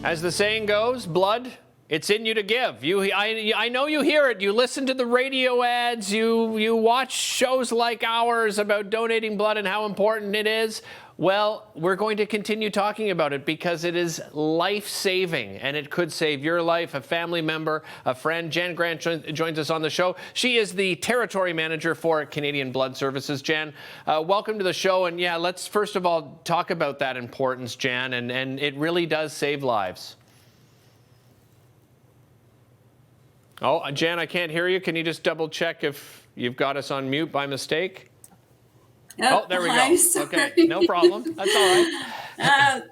As the saying goes, blood, it's in you to give. I know you hear it. You listen to the radio ads. You watch shows like ours about donating blood and how important it is. Well, we're going to continue talking about it because it is life-saving, and it could save your life, a family member, a friend. Jan Grant joins us on the show. She is the territory manager for Canadian Blood Services. Jan, welcome to the show. And yeah, let's first of all talk about that importance, Jan, and it really does save lives. Oh, Jan, I can't hear you. Can you just double check if you've got us on mute by mistake? Oh, there we go. Sorry. Okay, no problem. That's all right.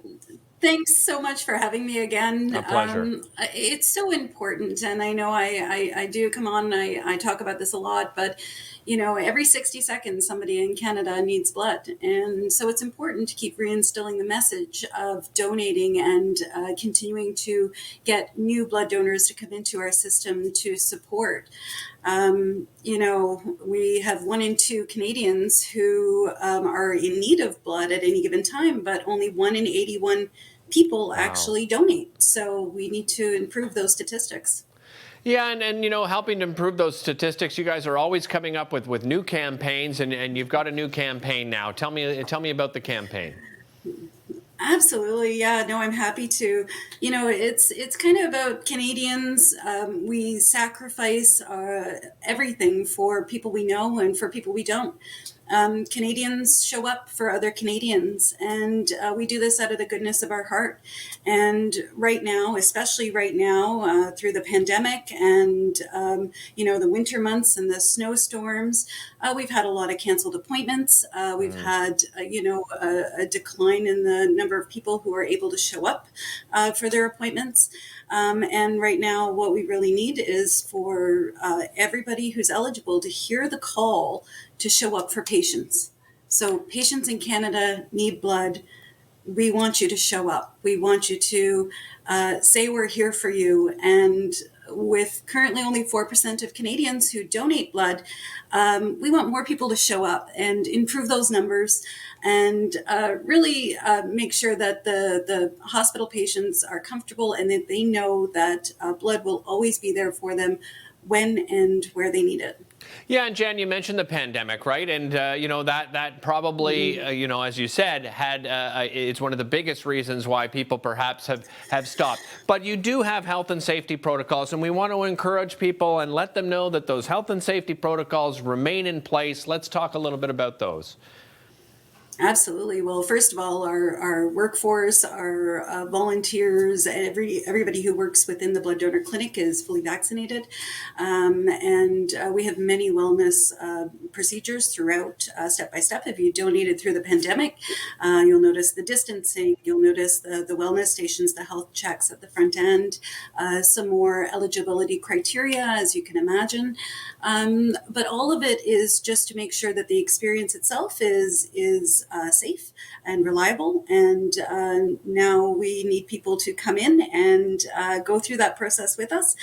Thanks so much for having me again. A pleasure. It's so important, and I know I do come on and I talk about this a lot, but you know, every 60 seconds somebody in Canada needs blood, and so it's important to keep reinstilling the message of donating and continuing to get new blood donors to come into our system to support. You know, we have 1 in 2 Canadians who are in need of blood at any given time, but only 1 in 81 people actually donate. So we need to improve those statistics. Yeah, and you know, helping to improve those statistics, you guys are always coming up with new campaigns, and you've got a new campaign now. Tell me about the campaign. Absolutely. Yeah, no, I'm happy to. You know, it's kind of about Canadians. We sacrifice everything for people we know and for people we don't. Canadians show up for other Canadians, and we do this out of the goodness of our heart. And right now, especially right now, through the pandemic and, you know, the winter months and the snowstorms, we've had a lot of canceled appointments. We've had, you know, a decline in the number of people who are able to show up for their appointments. And right now, what we really need is for everybody who's eligible to hear the call to show up for patients. So patients in Canada need blood. We want you to show up. We want you to say we're here for you. And with currently only 4% of Canadians who donate blood, we want more people to show up and improve those numbers and really make sure that the hospital patients are comfortable and that they know that blood will always be there for them when and where they need it. Yeah, and Jan, you mentioned the pandemic, right? And you know, that probably, you know, as you said, had it's one of the biggest reasons why people perhaps have stopped. But you do have health and safety protocols, and we want to encourage people and let them know that those health and safety protocols remain in place. Let's talk a little bit about those. Absolutely. Well, first of all, our workforce, our volunteers, everybody who works within the blood donor clinic is fully vaccinated. And we have many wellness procedures throughout step by step. If you donated through the pandemic, you'll notice the distancing, you'll notice the wellness stations, the health checks at the front end, some more eligibility criteria, as you can imagine. But all of it is just to make sure that the experience itself is safe and reliable. And now we need people to come in and go through that process with us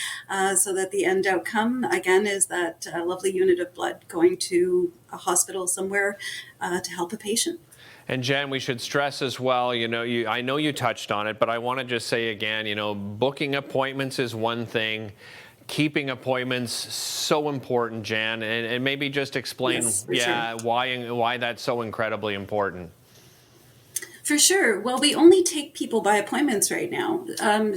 so that the end outcome, again, is that lovely unit of blood going to a hospital somewhere to help a patient. And Jan, we should stress as well, you know, I know you touched on it, but I want to just say again, you know, booking appointments is one thing. Keeping appointments, so important, Jan, and maybe just explain, sure. why that's so incredibly important. For sure. Well, we only take people by appointments right now.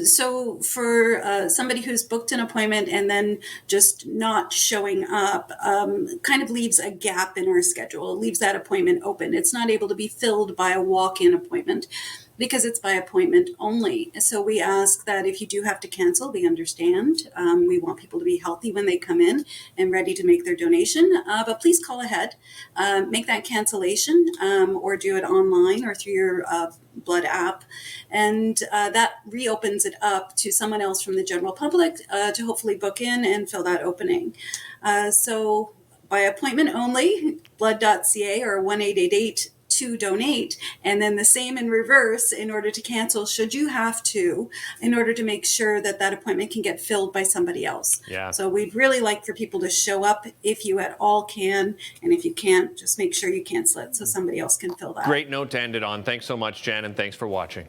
So for somebody who's booked an appointment and then just not showing up, kind of leaves a gap in our schedule. It leaves that appointment open. It's not able to be filled by a walk-in appointment, because it's by appointment only. So we ask that if you do have to cancel, we understand. We want people to be healthy when they come in and ready to make their donation. But please call ahead, make that cancellation, or do it online or through your blood app. And that reopens it up to someone else from the general public to hopefully book in and fill that opening. So by appointment only, blood.ca or 1-888 to donate, and then the same in reverse in order to cancel should you have to, in order to make sure that that appointment can get filled by somebody else. Yeah. So we'd really like for people to show up if you at all can, and if you can't, just make sure you cancel it so somebody else can fill that. Great note to end it on. Thanks so much, Jan, and thanks for watching.